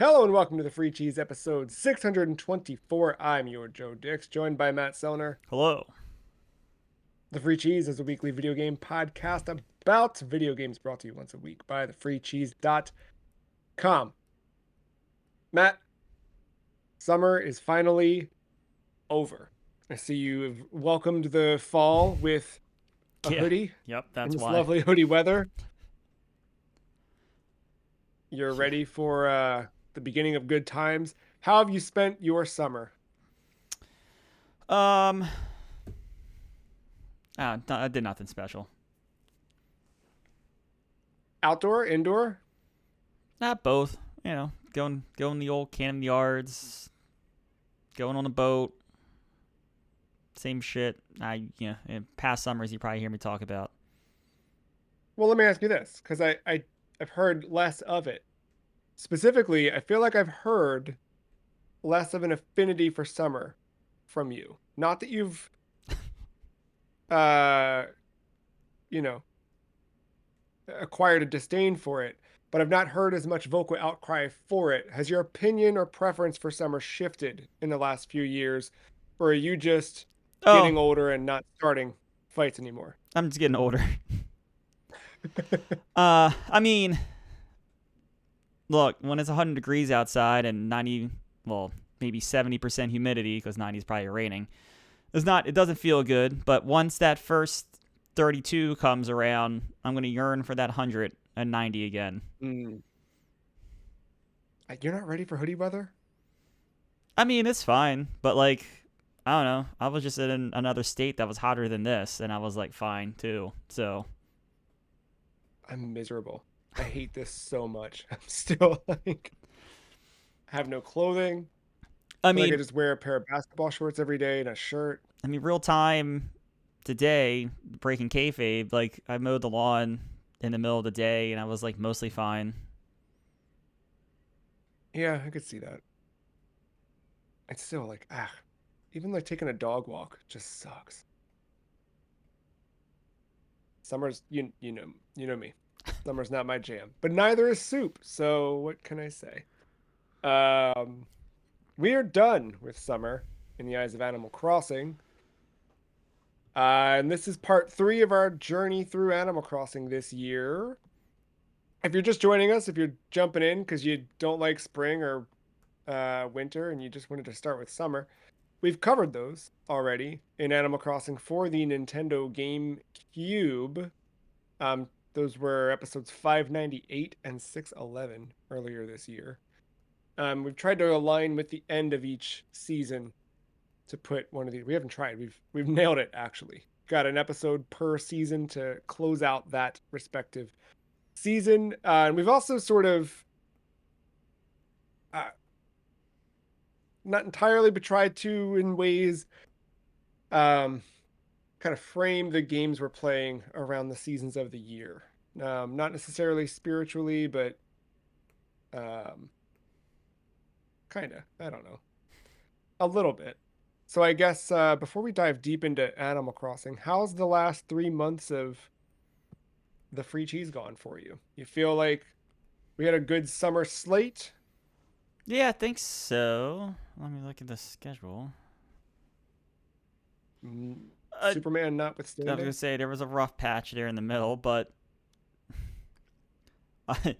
Hello and welcome to the Free Cheese episode 624. I'm your Joe Dix, joined by Matt Sellner. Hello. The Free Cheese is a weekly video game podcast about video games brought to you once a week by thefreecheese.com. Matt, summer is finally over. I see you've welcomed the fall with a Yeah. hoodie Yep, in that's this why. lovely hoodie weather. You're Yeah. ready for the beginning of good times. How have you spent your summer? Um, I did nothing special. Outdoor, indoor? Not both. Going the old Cannon Yards, going on a boat, same shit. In past summers you probably hear me talk about. Well, let me ask you this, because I've heard less of it. Specifically, I feel like I've heard less of an affinity for summer from you. Not that you've uh you know acquired a disdain for it, but I've not heard as much vocal outcry for it. Has your opinion or preference for summer shifted in the last few years, or are you just Oh, getting older and not starting fights anymore? I'm just getting older. I mean, look, when it's 100 degrees outside and 90, well, maybe 70% humidity because 90 is probably raining. It doesn't feel good, but once that first 32 comes around, I'm going to yearn for that 190 again. Mm. You're not ready for hoodie weather? I mean, it's fine, but like, I don't know. I was just in another state that was hotter than this, and I was like, fine too. So, I'm miserable. I hate this so much. I'm still like have no clothing. I Feel like I mean, just wear a pair of basketball shorts every day and a shirt. real time today, breaking kayfabe, like I mowed the lawn in the middle of the day, and I was like mostly fine. Yeah, I could see that. It's still like even like taking a dog walk just sucks. Summer's you know me. Summer's not my jam, but neither is soup. So what can I say? Um, we are done with summer in the eyes of Animal Crossing. And this is part three of our journey through Animal Crossing this year. If you're just joining us, if you're jumping in because you don't like spring or winter and you just wanted to start with summer, we've covered those already in Animal Crossing for the Nintendo GameCube. Those were episodes 598 and 611 earlier this year. We've tried to align with the end of each season to put one of these. We haven't tried. We've nailed it actually. Got an episode per season to close out that respective season, and we've also sort of uh, not entirely, but tried to in ways um, kind of frame the games we're playing around the seasons of the year. Not necessarily spiritually, but um, kind of. I don't know, a little bit. So I guess before we dive deep into Animal Crossing, how's the last 3 months of the free cheese gone for you? You feel like we had a good summer slate? Yeah, I think so. Let me look at the schedule. I, Superman I was gonna notwithstanding. say there was a rough patch there in the middle, but I,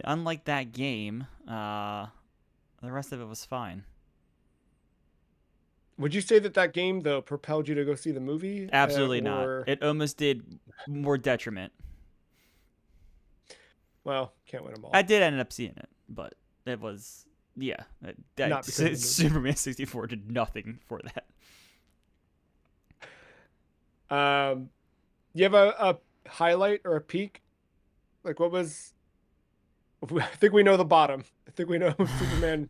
unlike that game, the rest of it was fine. Would you say that that game though propelled you to go see the movie, Absolutely not. or It almost did more detriment. well, can't win them I all. did end up seeing it, but it was yeah. Not because of the movie. Superman 64 did nothing for that. Um, you have a highlight or a peak? Like what was? I think we know the bottom. I think we know Superman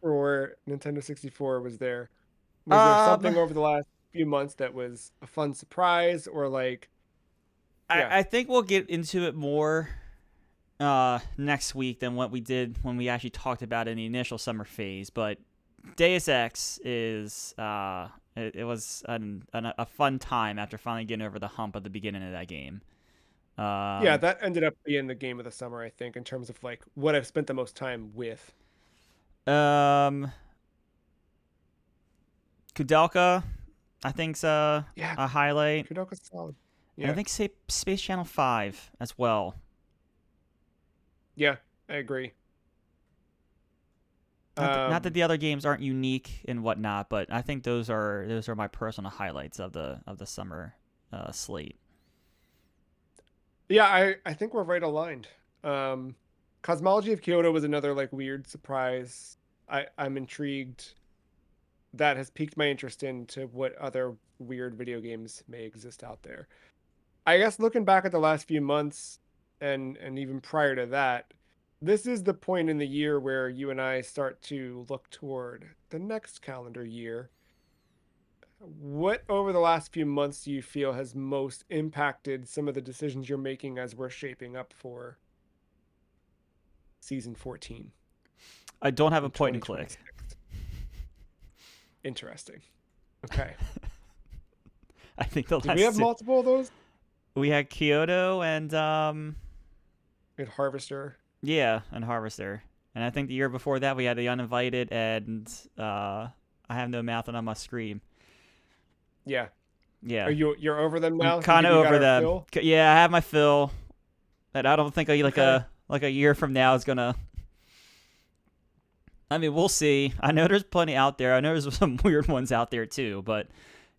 for Nintendo 64 was there. Was there Um, something over the last few months that was a fun surprise or like, yeah, I think we'll get into it more next week than what we did when we actually talked about it in the initial summer phase. But Deus Ex is it was a fun time after finally getting over the hump at the beginning of that game. Yeah, Um, that ended up being the game of the summer, I think, in terms of like what I've spent the most time with. um, Kudelka, I think's Yeah, a highlight, Kudoka's solid. and I Yeah, think Space Channel 5 as well. yeah, I agree. Not that Um, the other games aren't unique and whatnot, but I think those are my personal highlights of the summer slate. yeah, I think we're right aligned. Um, Cosmology of Kyoto was another like weird surprise. I'm intrigued. That has piqued my interest into what other weird video games may exist out there. I guess looking back at the last few months and even prior to that, this is the point in the year where you and I start to look toward the next calendar year. What over the last few months do you feel has most impacted some of the decisions you're making as we're shaping up for season 14 I don't have a in point and click. 2026? Interesting. Okay. I think the Did we have last multiple of those? we had Kyoto and We had Harvester. yeah, and Harvester. And I think the year before that we had the Uninvited and I have no mouth and I must scream. Yeah. Are Yeah. you're over them I'm now? You kind think of we got over our them. fill? Yeah, I have my fill. And I don't think Okay. like a year from now is gonna. I mean, we'll see. I know there's plenty out there. I know there's some weird ones out there too. But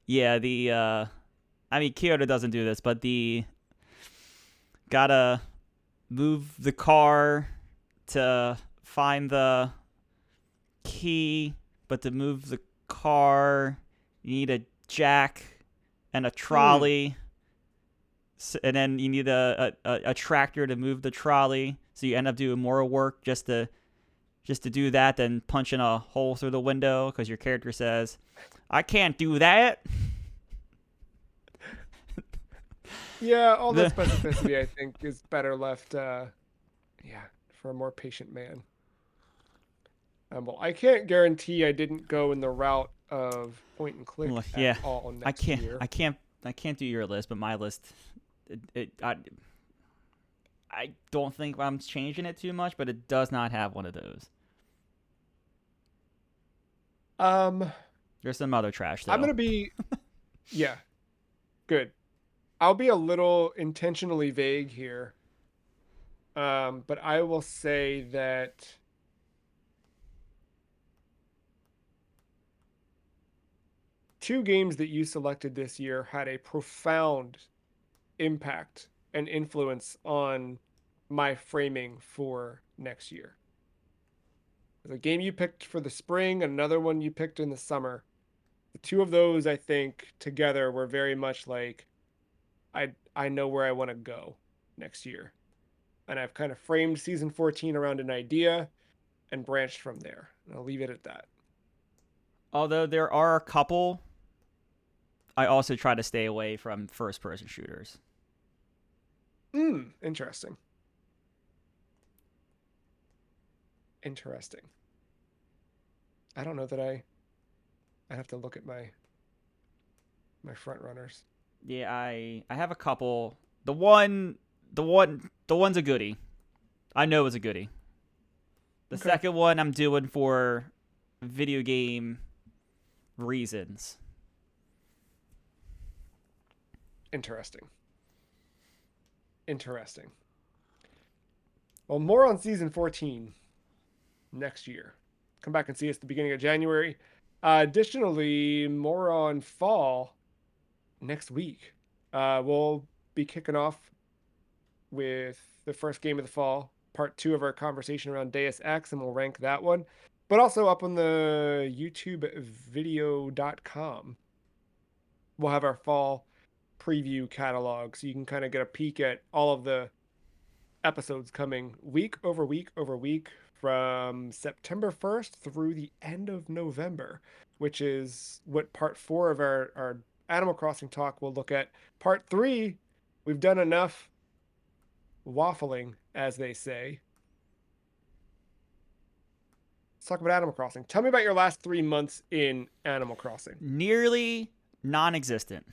yeah, the I mean, Kyoto doesn't do this, but the gotta move the car to find the key, but to move the car, you need a jack and a Hmm. trolley, and then you need a tractor to move the trolley. So you end up doing more work just to do that than punching a hole through the window because your character says, "I can't do that." Yeah, all the The specificity I think is better left yeah, for a more patient man. Well, I can't guarantee I didn't go in the route of point and click at yeah, all next year. I can't do your list, but my list, it I don't think I'm changing it too much, but it does not have one of those. Um, There's some other trash I'm though. gonna be yeah, good. I'll be a little intentionally vague here. But I will say that two games that you selected this year had a profound impact and influence on my framing for next year. The game you picked for the spring, another one you picked in the summer. The two of those, I think, together were very much like I know where I want to go next year. And I've kind of framed season 14 around an idea and branched from there. And I'll leave it at that. Although there are a couple, I also try to stay away from first person shooters. Interesting. Interesting. I don't know that I have to look at my front runners. Yeah, I have a couple. The one's a goodie. I know it's a goodie. The Okay. second one I'm doing for video game reasons. Interesting. Interesting. Well, more on season 14 next year. Come back and see us at the beginning of January. Additionally, more on fall next week. We'll be kicking off with the first game of the fall, part two of our conversation around Deus Ex, and we'll rank that one. But also up on the YouTubevideo.com, we'll have our fall preview catalog so you can kind of get a peek at all of the episodes coming week over week over week from September 1st through the end of November, which is what part four of our Animal Crossing talk will look at. Part three, we've done enough waffling, as they say. Let's talk about Animal Crossing. Tell me about your last 3 months in Animal Crossing. Nearly non existent.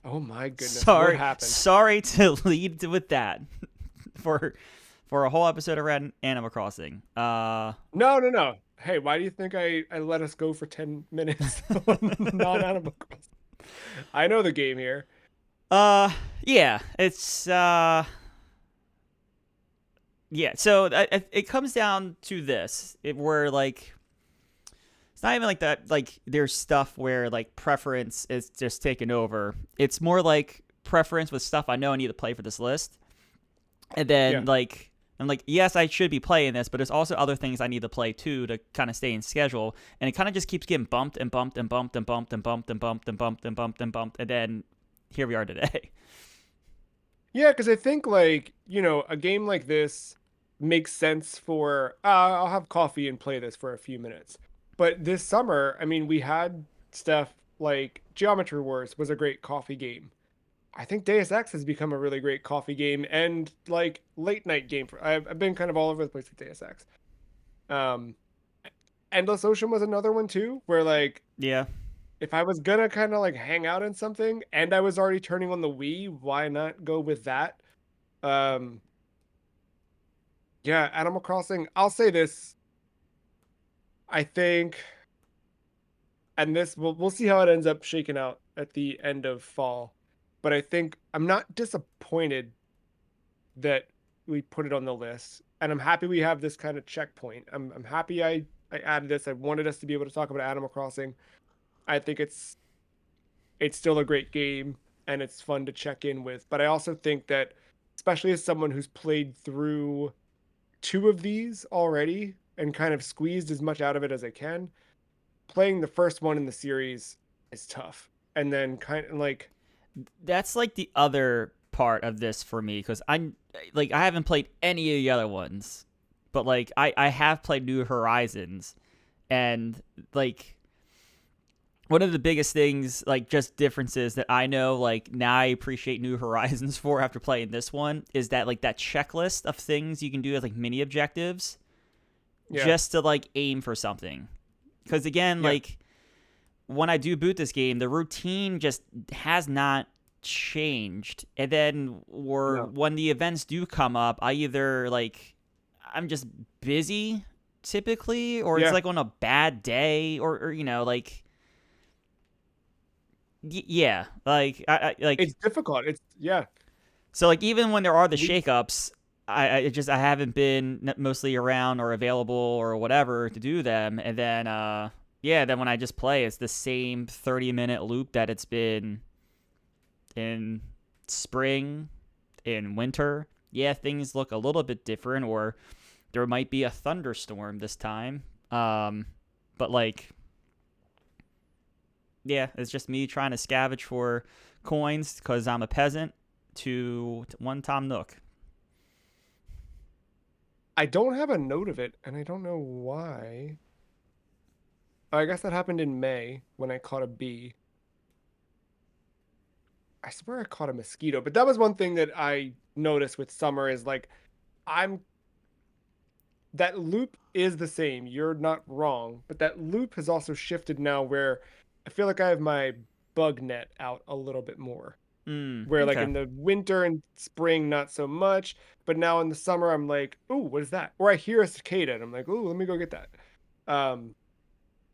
Oh my goodness, what Sorry, happened? sorry to lead with that for for a whole episode around Animal Crossing. No, no, no. Hey, why do you think I let us go for 10 minutes on non-Animal Crossing? I know the game here. uh, yeah, it's yeah. So it comes down to this, where like it's not even like that. Like there's stuff where like preference is just taken over. It's more like preference with stuff I know I need to play for this list, and then Yeah. like I'm like, yes, I should be playing this, but there's also other things I need to play too to kind of stay in schedule, and it kind of just keeps getting bumped and bumped and bumped and bumped and bumped and bumped and bumped and bumped and bumped, and then here we are today. Yeah, because I think like, a game like this makes sense for I'll have coffee and play this for a few minutes. But this summer, I mean, we had stuff like Geometry Wars was a great coffee game. I think Deus Ex has become a really great coffee game and like late night game for I've been kind of all over the place with Deus Ex. Um, Endless Ocean was another one too, where like Yeah, if I was gonna kind of like hang out in something and I was already turning on the Wii, why not go with that? Um, yeah, Animal Crossing. I'll say this. I think, and this we'll see how it ends up shaking out at the end of fall. But I think I'm not disappointed that we put it on the list, and I'm happy we have this kind of checkpoint. I'm happy I added this. I wanted us to be able to talk about Animal Crossing. I think it's still a great game and it's fun to check in with. But I also think that, especially as someone who's played through two of these already and kind of squeezed as much out of it as I can, playing the first one in the series is tough. And then kind of like, that's like the other part of this for me because I'm like I haven't played any of the other ones, but like I have played New Horizons, and like one of the biggest things, like just differences that I know, like now I appreciate New Horizons for after playing this one, is that like that checklist of things you can do as like mini objectives yeah, just to like aim for something. Because again, yeah, like when I do boot this game, the routine just has not changed. And then, or no, when the events do come up, I either like I'm just busy typically, or it's yeah. like on a bad day, or like yeah, like I like It's difficult. It's yeah. so like even when there are the We shakeups, I haven't been mostly around or available or whatever to do them, and then yeah, then when I just play, it's the same 30-minute loop that it's been in spring, in winter. Yeah, things look a little bit different, or there might be a thunderstorm this time. But like yeah, it's just me trying to scavenge for coins because I'm a peasant to one Tom Nook. I don't have a note of it, and I don't know why. I guess that happened in May when I caught a bee. I swear I caught a mosquito, but that was one thing that I noticed with summer is like I'm that loop is the same. You're not wrong, but that loop has also shifted now where I feel like I have my bug net out a little bit more. Where like Okay. in the winter and spring, not so much, but now in the summer, I'm like, "Ooh, what is that?" Or I hear a cicada, and I'm like, "Ooh, let me go get that." Um,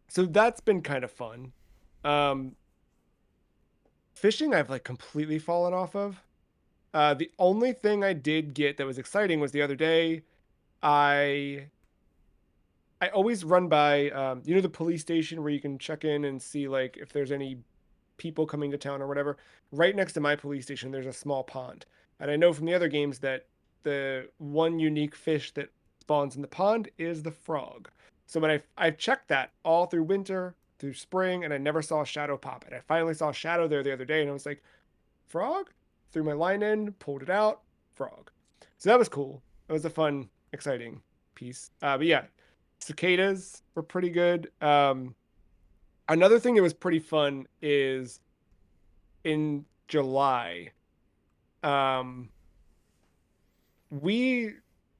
so that's been kind of fun. Um, Fishing, I've like completely fallen off of. The only thing I did get that was exciting was the other day. I I always run by the police station where you can check in and see like if there's any people coming to town or whatever. Right next to my police station, there's a small pond, and I know from the other games that the one unique fish that spawns in the pond is the frog. So when I've checked that all through winter, through spring, and I never saw a shadow pop, and I finally saw a shadow there the other day, and I was like, frog? Threw my line in, pulled it out, frog. So that was cool. It was a fun, exciting piece. But yeah, cicadas were pretty good. Another thing that was pretty fun is in July, um, we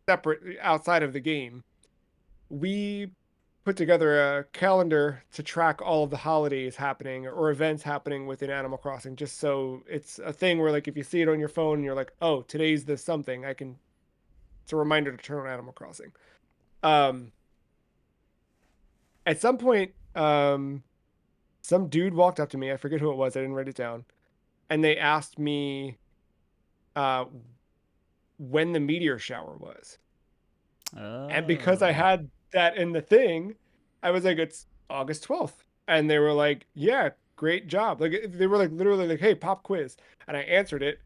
separate outside of the game, we put together a calendar to track all of the holidays happening or events happening within Animal Crossing, just so it's a thing where like if you see it on your phone and you're like, oh, today's the something, I can it's a reminder to turn on Animal Crossing. Um, at some point, some dude walked up to me. I forget who it was. I didn't write it down. And they asked me uh, when the meteor shower was. And because I Oh. had that in the thing, I was like, it's August 12th. And they were like, yeah, great job. Like they were like literally like, hey, pop quiz. And I answered it.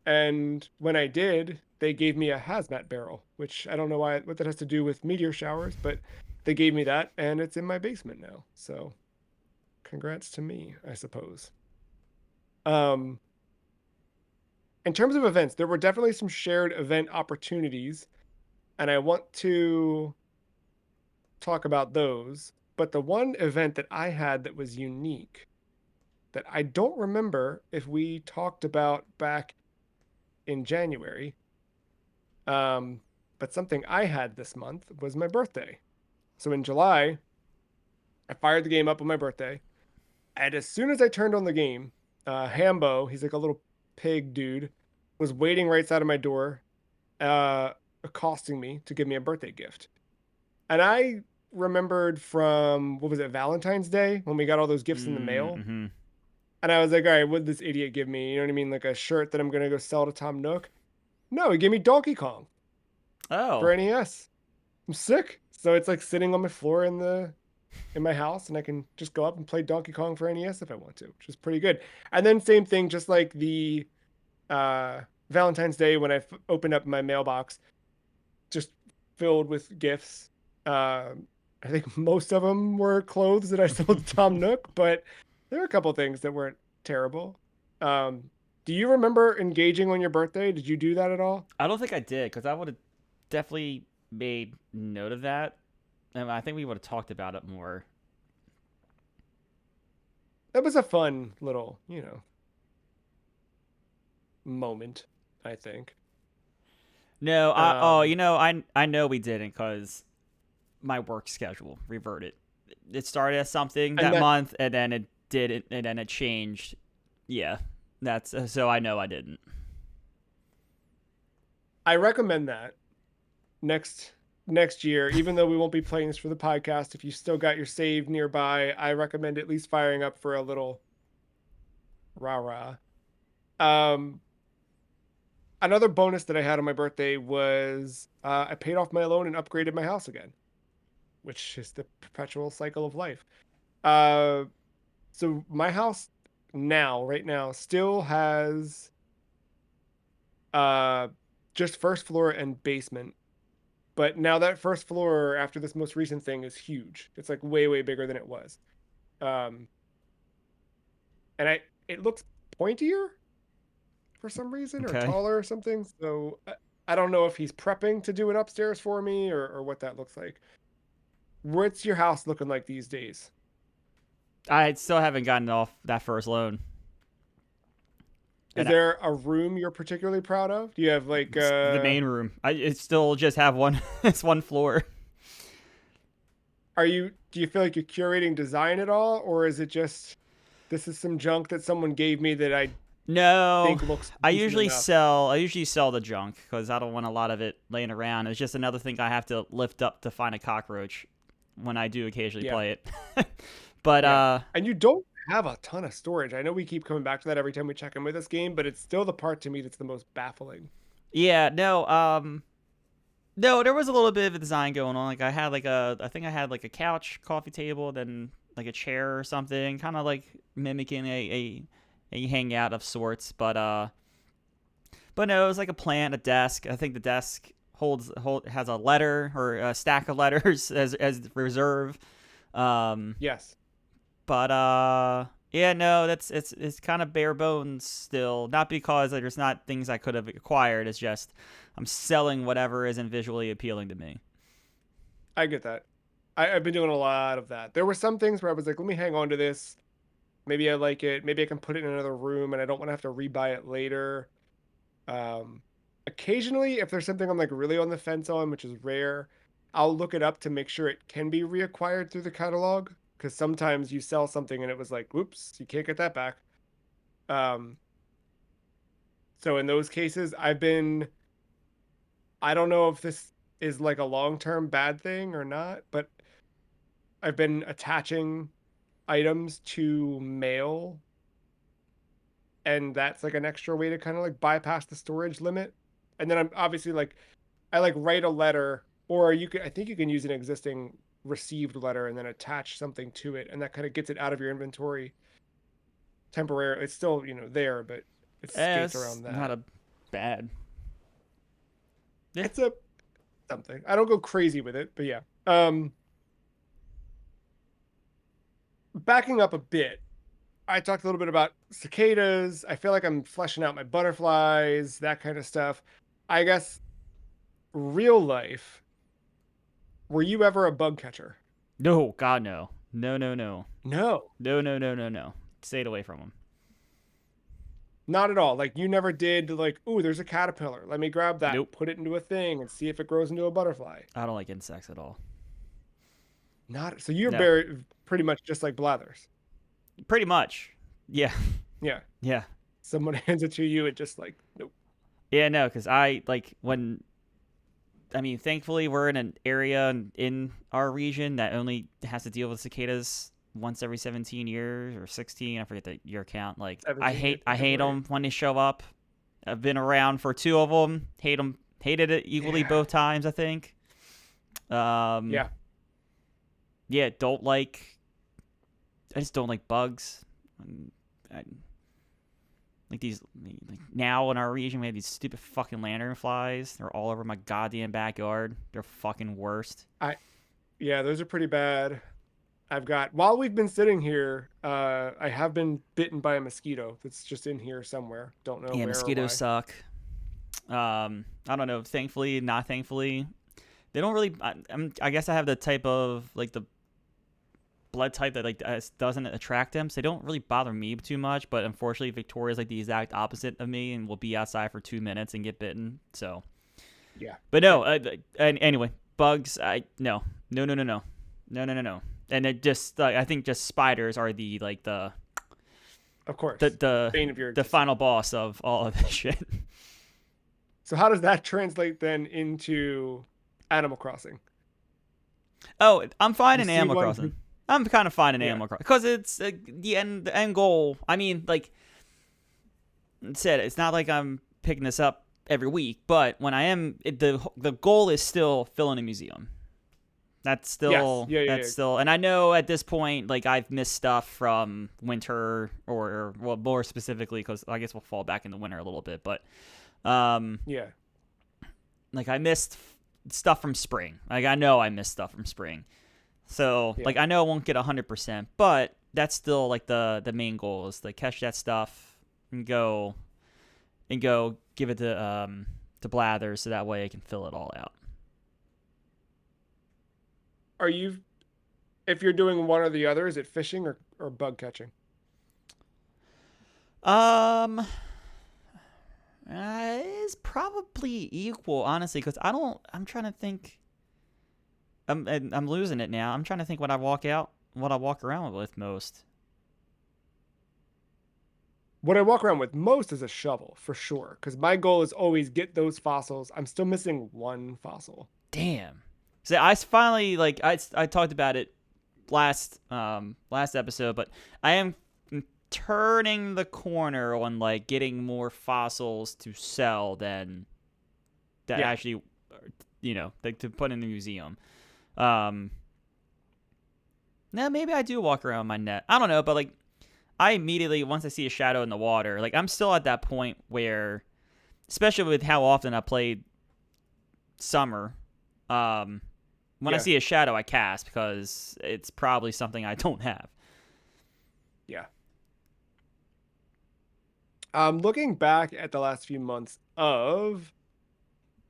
And when I did, they gave me a hazmat barrel, which I don't know why what that has to do with meteor showers, but they gave me that and it's in my basement now. So congrats to me, I suppose. Um, in terms of events, there were definitely some shared event opportunities, and I want to talk about those. But the one event that I had that was unique that I don't remember if we talked about back in January, um, but something I had this month was my birthday. So in July, I fired the game up on my birthday, and as soon as I turned on the game, Hambo, he's like a little pig dude, was waiting right outside of my door, uh, accosting me to give me a birthday gift. And I remembered from what was it, Valentine's Day when we got all those gifts in the mail. Mm-hmm. And I was like, all right, what did this idiot give me? You know what I mean? Like a shirt that I'm gonna go sell to Tom Nook. No, he gave me Donkey Kong for Oh. NES. I'm sick. So it's like sitting on my floor in my house, and I can just go up and play Donkey Kong for NES if I want to, which is pretty good. And then same thing, just like the uh Valentine's Day when opened up my mailbox, just filled with gifts. I think most of them were clothes that I sold to Tom Nook, but there were a couple things that weren't terrible. Um, do you remember engaging on your birthday? Did you do that at all? I don't think I did because I would have definitely made note of that, and I think we would have talked about it more. That was a fun little, moment, I think. No, Um, I know we didn't because my work schedule reverted. It started as something and that that month, and then it did it, and then it changed. Yeah, that's so I know I didn't. I recommend that next next year, even though we won't be playing this for the podcast, if you still got your save nearby, I recommend at least firing up for a little rah rah. Um, another bonus that I had on my birthday was I paid off my loan and upgraded my house again, which is the perpetual cycle of life. Uh, so my house right now, still has uh just first floor and basement. But now that first floor after this most recent thing is huge. It's like way, way bigger than it was. Um, and it looks pointier for some reason or Okay, taller or something. So I don't know if he's prepping to do it upstairs for me or what that looks like. What's your house looking like these days? I still haven't gotten off that first loan, Is and there a room you're particularly proud of? Do you have like it's the main room. I it still just have one. It's one floor. do you feel like you're curating design at all, or is it just this is some junk that someone gave me that I No, think looks decent enough? I usually sell the junk because I don't want a lot of it laying around. It's just another thing I have to lift up to find a cockroach when I do occasionally Yeah. play it. But Yeah. And you don't have a ton of storage. I know we keep coming back to that every time we check in with this game, but it's still the part to me that's the most baffling. yeah, no, there was a little bit of a design going on. Like I think I had like a couch, coffee table, then like a chair or something, kind of like mimicking a hangout of sorts. But no, it was like a plant, a desk. I think the desk has a letter or a stack of letters as reserve. Um, Yes. but yeah, no, it's kind of bare bones still. Not because there's not things I could have acquired. It's just I'm selling whatever isn't visually appealing to me. I get that. I've been doing a lot of that. There were some things where I was like, let me hang on to this. Maybe I like it. Maybe I can put it in another room and I don't want to have to rebuy it later. Um, occasionally, if there's something I'm like really on the fence on, which is rare, I'll look it up to make sure it can be reacquired through the catalog. Because sometimes you sell something and it was like, whoops, you can't get that back. Um, so in those cases, I don't know if this is like a long-term bad thing or not, but I've been attaching items to mail, and that's like an extra way to kind of like bypass the storage limit. And then I'm obviously like I like write a letter, or you can I think you can use an existing received letter and then attach something to it, and that kind of gets it out of your inventory temporarily. It's still, there, but it skates It's around not that. a bad. Yeah. It's a something. I don't go crazy with it, but yeah. Backing up a bit, I talked a little bit about cicadas. I feel like I'm fleshing out my butterflies, that kind of stuff. I guess real life, were you ever a bug catcher? No, God, no. No, no, no. No, No, no, no, no, no. Stayed away from them. not at all. Like you never did like, ooh, there's a caterpillar. Let me grab that and Nope. put it into a thing and see if it grows into a butterfly. I don't like insects at all. Not so you're No. very pretty much just like Blathers. Pretty much. Yeah. Yeah. Yeah. Someone hands it to you and just like, nope. Yeah, no, because I, like, when. I mean, thankfully, we're in an area in our region that only has to deal with cicadas once every 17 years or 16. I forget the year count. Like, I 17 hate years I is hate right. them when they show up. I've been around for two of them. Hate them. Hated it equally Yeah. both times, I think. Um, Yeah. yeah, don't like. I just don't like bugs. I, like these, like now in our region, we have these stupid fucking lanternflies. They're all over my goddamn backyard. They're fucking worst. I Yeah, those are pretty bad. I've got while we've been sitting here, I have been bitten by a mosquito that's just in here somewhere. Don't know Yeah, where or mosquitoes why. suck. I don't know. Thankfully, not thankfully, they don't really. I guess I have the type of like the blood type that like doesn't attract them, so they don't really bother me too much. But unfortunately, Victoria's like the exact opposite of me, and will be outside for 2 minutes and get bitten. So, Yeah. but Yeah. no. Anyway, bugs. No, no, no, no, no, no, no, no, no. And it just I think just spiders are the like Of the course. the Bane of your the existence. final boss of all of this shit. So how does that translate then into Animal Crossing? Oh, I'm fine You in see Animal one Crossing. who I'm kind of fine in yeah. Animal Crossing because it's the end goal. I mean, like I said, it's not like I'm picking this up every week, but when I am, the goal is still filling a museum. Yes. Yeah, yeah, That's yeah. still, and I know at this point, like I've missed stuff from winter, or well, more specifically, because I guess we'll fall back into winter a little bit, but um, Yeah. like I missed stuff from spring. Like I know I missed stuff from spring. So Yeah. like I know I won't get 100%, but that's still like the main goal is to catch that stuff and go give it to Blathers so that way I can fill it all out. Are you if you're doing one or the other, is it fishing or bug catching? Um, it's probably equal honestly because I don't. I'm trying to think. I'm losing it now. I'm trying to think what I walk around with most. What I walk around with most is a shovel for sure, because my goal is always get those fossils. I'm still missing one fossil. Damn. So I finally like I talked about it last episode, but I am turning the corner on like getting more fossils to sell than that Yeah. actually like to put in the museum. Um Now maybe I do walk around my net. I don't know, but like I immediately once I see a shadow in the water, like I'm still at that point where especially with how often I played summer, um when I Yeah. see a shadow I cast because it's probably something I don't have. Yeah. Looking back at the last few months of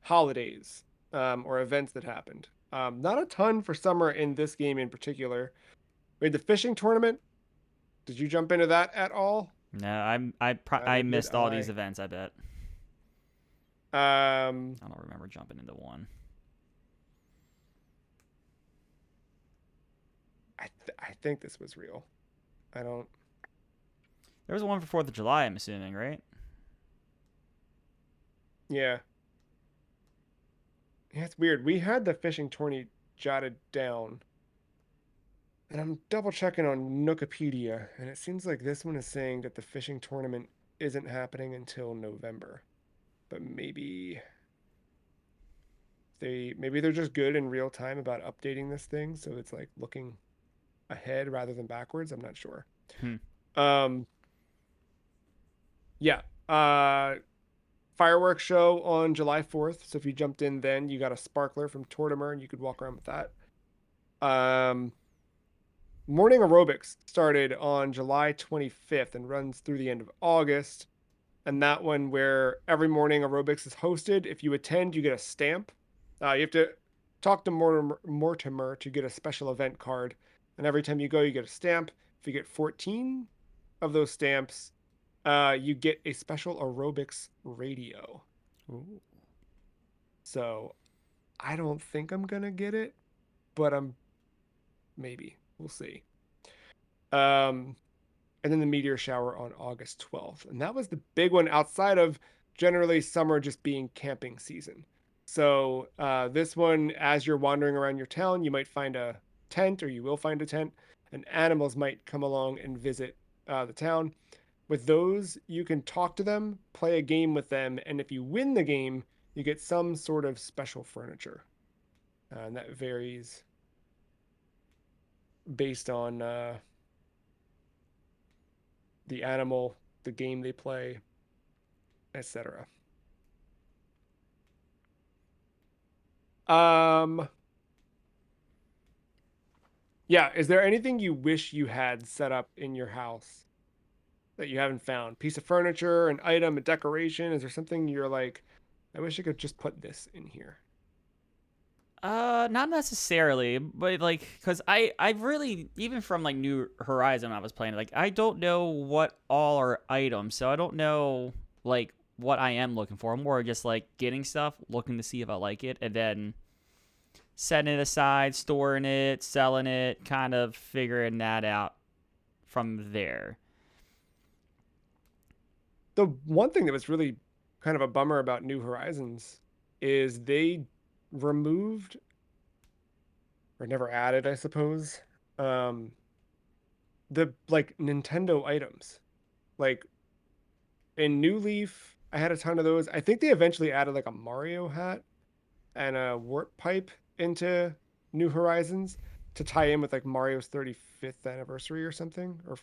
holidays, or events that happened. Not a ton for summer in this game in particular. We had the fishing tournament. Did you jump into that at all? No, I Neither did missed all these I. events. I bet Um, I don't remember jumping into one. I think this was real. I don't. There was one for 4th of July, I'm assuming, right? Yeah, yeah. It's weird. We had the fishing tourney jotted down, and I'm double checking on Nookopedia, and it seems like this one is saying that the fishing tournament isn't happening until November. But maybe they're just good in real time about updating this thing, so it's like looking ahead rather than backwards. I'm not sure. Hmm. Um, yeah. Fireworks show on July 4th. So if you jumped in then, you got a sparkler from Tortimer and you could walk around with that. Um, Morning aerobics started on July 25th and runs through the end of August. And that one where every morning aerobics is hosted. If you attend, you get a stamp. You have to talk to Mortimer to get a special event card. And every time you go, you get a stamp. If you get 14 of those stamps, you get a special aerobics radio. Ooh. So I don't think I'm gonna get it, but I'm maybe. We'll see. Um, and then the meteor shower on August 12th. And that was the big one outside of generally summer just being camping season. So this one, as you're wandering around your town, you might find a tent or you will find a tent, and animals might come along and visit the town. With those, you can talk to them, play a game with them, and if you win the game, you get some sort of special furniture. And that varies based on the animal, the game they play, etc. Um, yeah, is there anything you wish you had set up in your house that you haven't found? Piece of furniture, an item, a decoration? Is there something you're like, I wish I could just put this in here? Not necessarily, but like, cause I really even from like New Horizon when I was playing, like I don't know what all are items, so I don't know like what I am looking for. I'm more just like getting stuff, looking to see if I like it, and then setting it aside, storing it, selling it, kind of figuring that out from there. The one thing that was really kind of a bummer about New Horizons is they removed or never added, I suppose, um, the like Nintendo items. Like in New Leaf, I had a ton of those. I think they eventually added like a Mario hat and a warp pipe into New Horizons to tie in with like Mario's 35th anniversary or something, or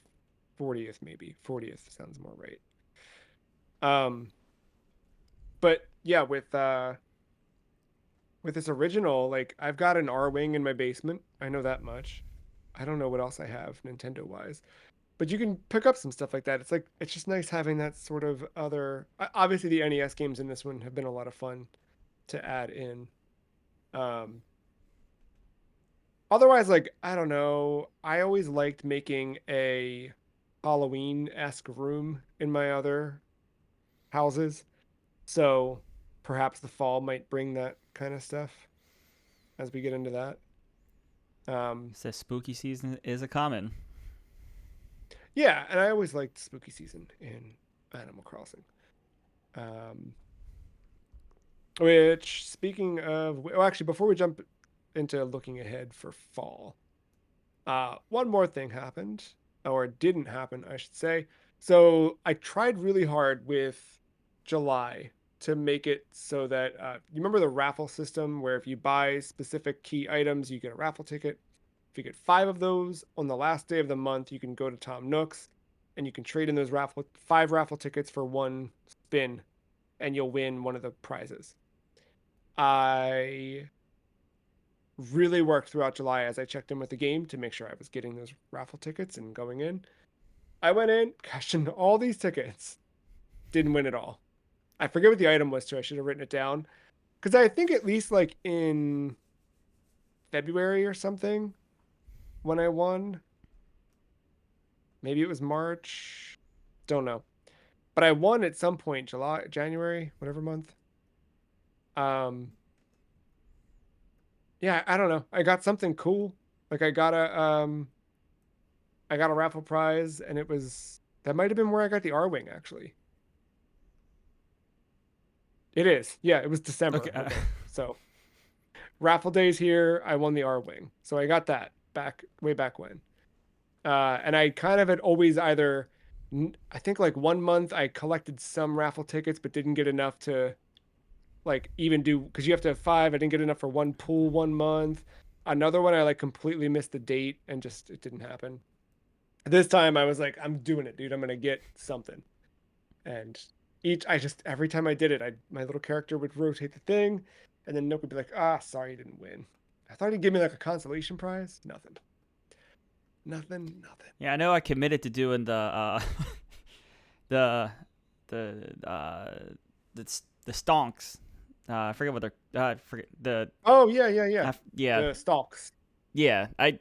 40th maybe. 40th sounds more right. Um, but yeah, with this original, like I've got an R wing in my basement. I know that much. I don't know what else I have Nintendo wise, but you can pick up some stuff like that. It's like it's just nice having that sort of other. Obviously, the NES games in this one have been a lot of fun to add in. Um, Otherwise, like I don't know. I always liked making a Halloween-esque room in my other houses, so perhaps the fall might bring that kind of stuff as we get into that. Um, So spooky season is a common. yeah, and I always liked spooky season in Animal Crossing. Um, which, speaking of, well, actually, before we jump into looking ahead for fall, one more thing happened, or didn't happen, I should say. So I tried really hard with July to make it so that you remember the raffle system where if you buy specific key items, you get a raffle ticket. If you get five of those on the last day of the month, you can go to Tom Nook's and you can trade in those five raffle tickets for one spin, and you'll win one of the prizes. I really worked throughout July as I checked in with the game to make sure I was getting those raffle tickets and going in. I went in, cashed in all these tickets, didn't win at all. I forget what the item was too. I should have written it down because I think at least like in February or something when I won, maybe it was March, don't know, but I won at some point, July, January, whatever month. Um, yeah, I don't know. I got something cool. Like I got a raffle prize, and it was that might have been where I got the R wing actually. It is. Yeah, it was Okay. December. Okay. So raffle days here, I won the R wing. So I got that back way back when. And I kind of had always either I think like 1 month I collected some raffle tickets but didn't get enough to like even do because you have to have five. I didn't get enough for one pool 1 month. Another one I like completely missed the date and just it didn't happen. This time I was like, I'm doing it, dude. I'm gonna get something. And each I just every time I did it, I my little character would rotate the thing, and then Nook would be like, ah, sorry you didn't win. I thought he'd give me like a consolation prize. Nothing. Nothing, nothing. Yeah, I know I committed to doing the the the stonks. I forget what they're. I forget the. Oh yeah, yeah, yeah. Yeah, The stalks. yeah. I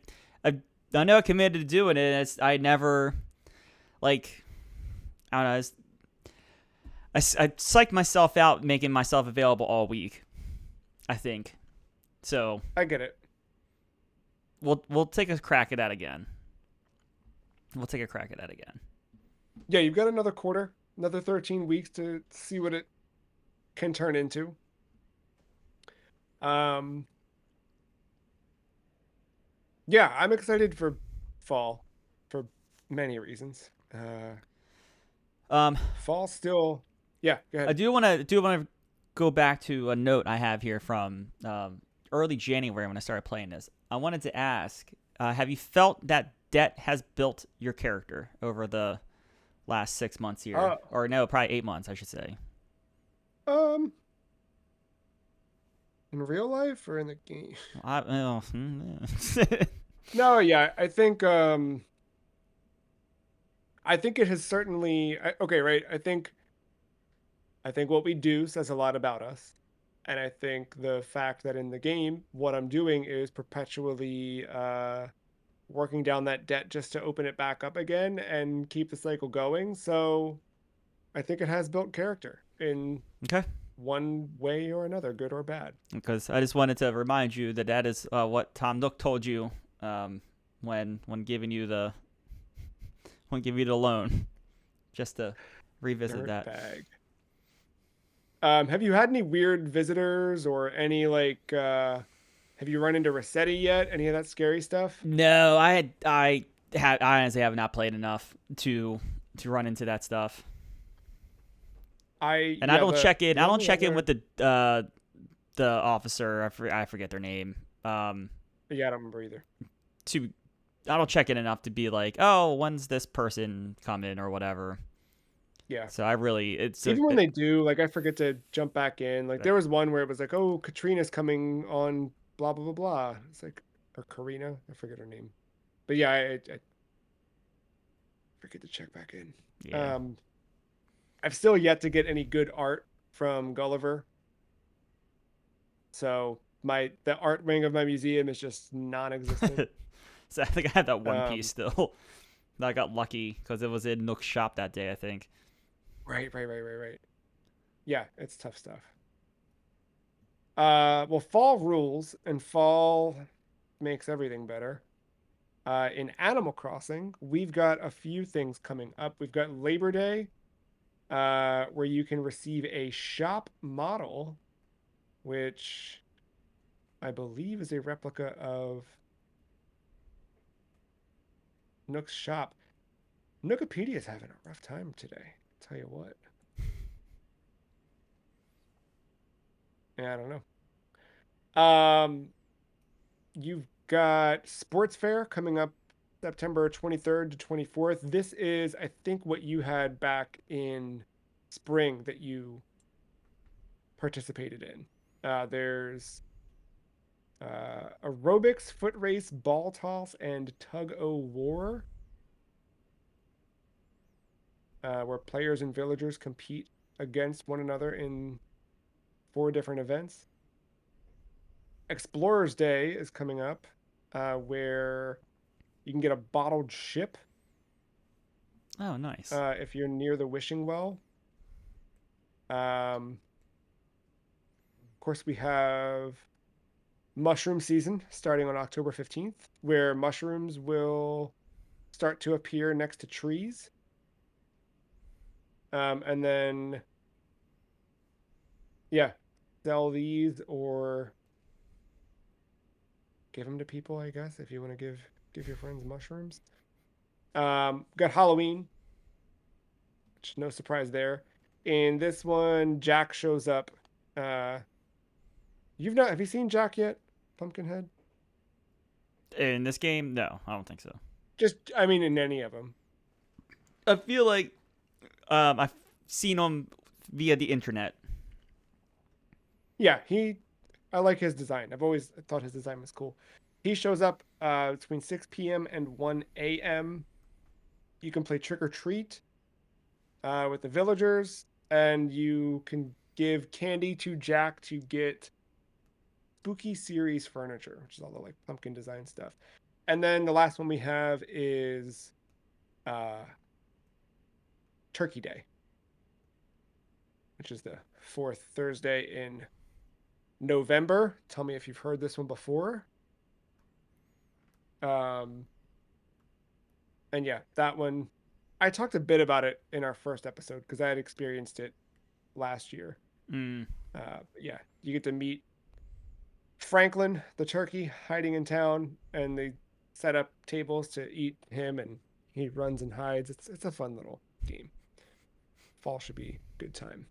I know I committed to doing it. And I never like. I don't know. I psyched myself out making myself available all week. I think so. I get it. We'll take a crack at that again. We'll take a crack at that again. Yeah, you've got another quarter, another 13 weeks to see what it can turn into. Um, yeah, I'm excited for fall for many reasons. Um, Fall still, yeah, go I ahead. do want to go back to a note I have here from early January when I started playing this. I wanted to ask, have you felt that debt has built your character over the last 6 months here, Uh, or no, probably 8 months, I should say? um, in real life or in the game? No, yeah, I think it has certainly okay, right? I think what we do says a lot about us. And I think the fact that in the game, what I'm doing is perpetually working down that debt just to open it back up again and keep the cycle going. So I think it has built character in Okay. one way or another, good or bad. Because I just wanted to remind you that that is what Tom Nook told you when giving you the loan, just to revisit Dirt that. bag. Have you had any weird visitors or any like have you run into Rossetti yet? Any of that scary stuff? No, I honestly have not played enough to run into that stuff. I And I yeah, don't check in. the I don't only check in with other the officer. I forget their name. yeah, I don't remember either. To I don't check in enough to be like, oh, when's this person coming or whatever. Yeah. So I really, Even when they do, like I forget to jump back in. Like there was one where it was like, "Oh, Katrina's coming on blah blah blah blah." It's like or Karina, I forget her name. But yeah, I forget to check back in. yeah. I've still yet to get any good art from Gulliver. So the art wing of my museum is just non-existent. So I think I had that one piece Um, still. I got lucky because it was in Nook's shop that day, I think. right. Yeah, it's tough stuff. Well, fall rules and fall makes everything better. In Animal Crossing, we've got a few things coming up. We've got Labor Day, where you can receive a shop model, which I believe is a replica of Nook's shop. Nookopedia's having a rough time today. Tell you what. Yeah, I don't know. You've got Sports Fair coming up September 23rd to 24th. This is, I think, what you had back in spring that you participated in. There's aerobics, foot race, ball toss, and tug o' war, where players and villagers compete against one another in 4 different events. Explorers Day is coming up, where you can get a bottled ship Oh, nice. if you're near the wishing well. Of course, we have mushroom season starting on October 15th, where mushrooms will start to appear next to trees. And then, yeah, sell these or give them to people, I guess, if you want to give your friends mushrooms. Got Halloween, which no surprise there. In this one, Jack shows up. Uh, have you seen Jack yet, Pumpkinhead? In this game, no, I don't think so. Just, I mean, in any of them. I feel like I've seen him via the internet. Yeah, I like his design. I've always thought his design was cool. He shows up between 6 p.m. and 1 a.m. You can play trick or treat with the villagers, and you can give candy to Jack to get spooky series furniture, which is all the like pumpkin design stuff. And then the last one we have is uh, Turkey Day, which is the fourth Thursday in November. Tell me if you've heard this one before. Um, and yeah, that one, I talked a bit about it in our first episode because I had experienced it last year. Mm. Yeah, you get to meet Franklin, the turkey, hiding in town, and they set up tables to eat him, and he runs and hides. It's a fun little game. Fall should be a good time.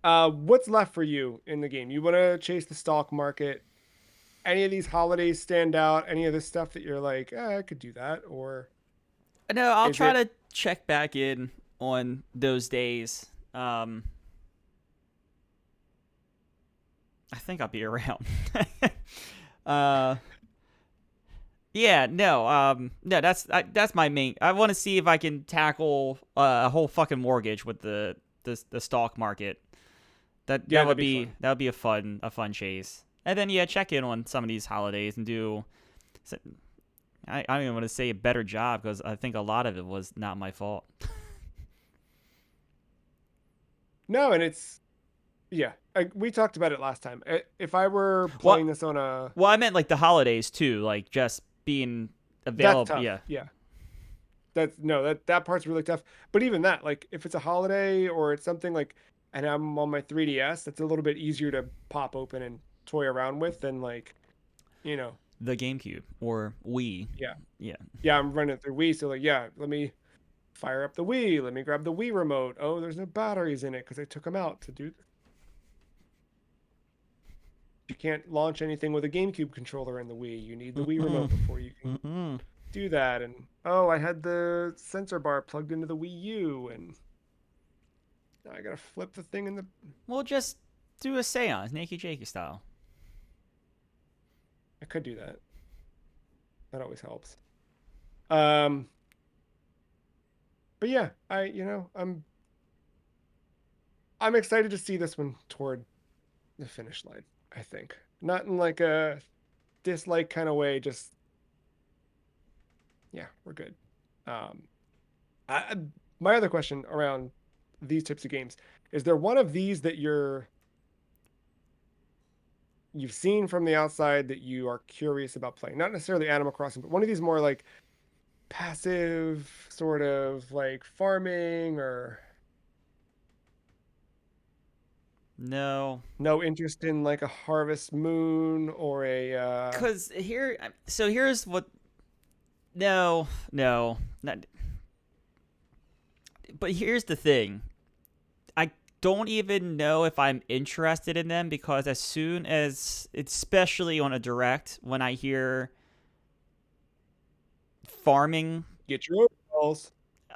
What's left for you in the game? You want to chase the stock market? Any of these holidays stand out? Any of this stuff that you're like, I could do that, or No, I'll is try it? to check back in on those days. I think I'll be around. uh, yeah, no, no, that's my main. I want to see if I can tackle a whole fucking mortgage with the stock market. That Yeah, that that'd would be be fun. a fun chase. And then yeah, check in on some of these holidays and do. I don't even want to say a better job because I think a lot of it was not my fault. No, and it's yeah. We talked about it last time. If I were Well, playing this on a, well, I meant like the holidays too, like just being that's available. tough. Yeah, Yeah, that's no, that part's really tough. But even that, like, if it's a holiday or it's something like, and I'm on my 3DS, that's a little bit easier to pop open and toy around with than like, you know, the GameCube or Wii. yeah, Yeah, yeah. I'm running it through Wii, so like, yeah, let me fire up the Wii. Let me grab the Wii remote. Oh, there's no batteries in it because I took them out to do. You can't launch anything with a GameCube controller in the Wii. You need the Wii Mm-mm. remote before you can Mm-mm. do that. And oh, I had the sensor bar plugged into the Wii U, and now I gotta flip the thing in the. We'll just do a seance, Naked Jakey style. I could do that. That always helps. Um, but yeah, I'm excited to see this one toward the finish line. I think not in like a dislike kind of way. Just yeah, we're good. Um, my other question around these types of games is there one of these that you've seen from the outside that you are curious about playing? Not necessarily Animal Crossing, but one of these more like passive sort of like farming or No, no interest in like a Harvest Moon or a cause here. So here's what. No, no, not. But here's the thing. I don't even know if I'm interested in them because as soon as, especially on a direct, when I hear farming get your overalls.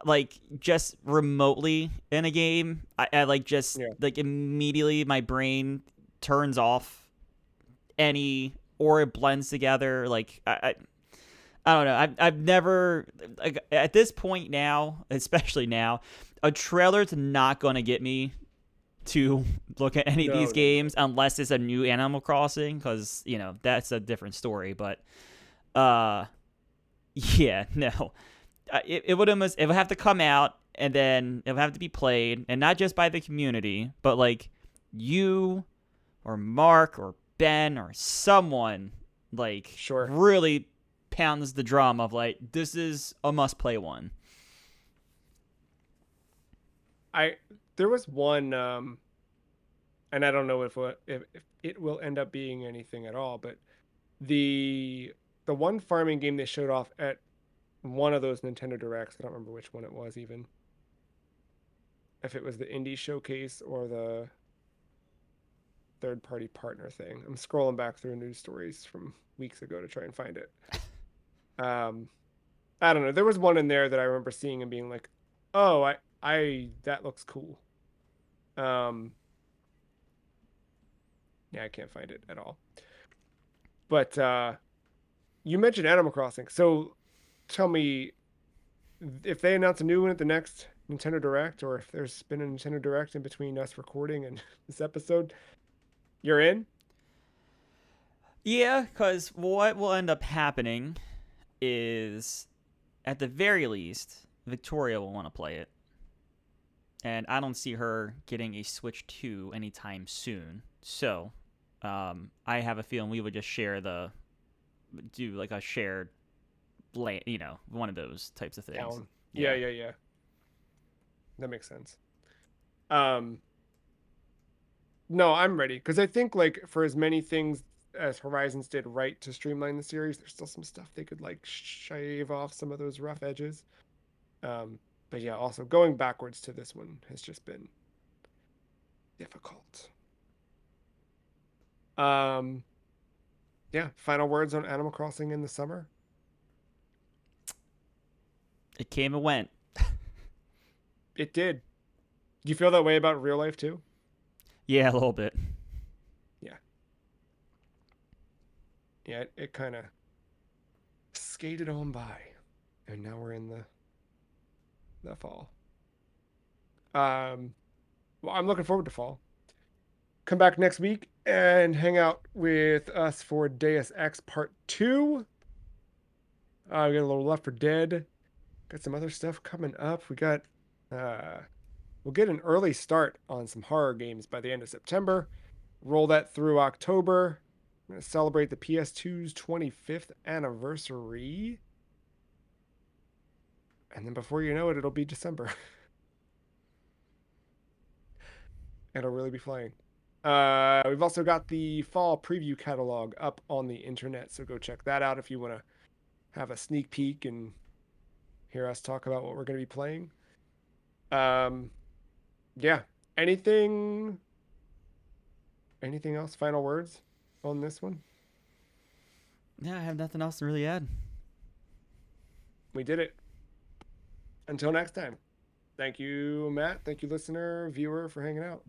like just remotely in a game, I like just Yeah. like immediately my brain turns off any or it blends together. Like I don't know. I've never like at this point now, especially now, a trailer's not gonna get me to look at any of No, these no, no. games unless it's a new Animal Crossing, because that's a different story. But uh, yeah, no, it would almost it would have to come out and then it would have to be played, and not just by the community, but like you or Mark or Ben or someone like Sure. really pounds the drum of like this is a must play one. I there was one and I don't know if it will end up being anything at all, but the the one farming game they showed off at one of those Nintendo Directs, I don't remember which one it was even. If it was the indie showcase or the third party partner thing. I'm scrolling back through news stories from weeks ago to try and find it. Um I don't know. There was one in there that I remember seeing and being like, "Oh, I that looks cool." Um yeah, I can't find it at all. But you mentioned Animal Crossing. So tell me if they announce a new one at the next Nintendo Direct, or if there's been a Nintendo Direct in between us recording and this episode, you're in? Yeah, because what will end up happening is, at the very least, Victoria will want to play it, and I don't see her getting a Switch 2 anytime soon. So, I have a feeling we would just do like a shared, one of those types of things. Down. Yeah, Yeah. yeah, yeah. That makes sense. Um, no, I'm ready because I think like for as many things as Horizons did right to streamline the series, there's still some stuff they could like shave off some of those rough edges. Um, but yeah, also going backwards to this one has just been difficult. Um, yeah, final words on Animal Crossing in the summer. It came and went. It did. Do you feel that way about real life too? Yeah, a little bit. Yeah. Yeah, it kind of skated on by. And now we're in the fall. Well, I'm looking forward to fall. Come back next week and hang out with us for Deus Ex Part 2. We got a little Left for Dead. Got some other stuff coming up. Uh we'll get an early start on some horror games by the end of September. Roll that through October. I'm going to celebrate the PS2's 25th anniversary. And then before you know it, it'll be December. It'll really be flying. We've also got the fall preview catalog up on the internet, so go check that out if you want to have a sneak peek and hear us talk about what we're going to be playing. Um, yeah. Anything? Anything else? Final words on this one? Yeah, I have nothing else to really add. We did it. Until next time. Thank you, Matt. Thank you, listener, viewer, for hanging out.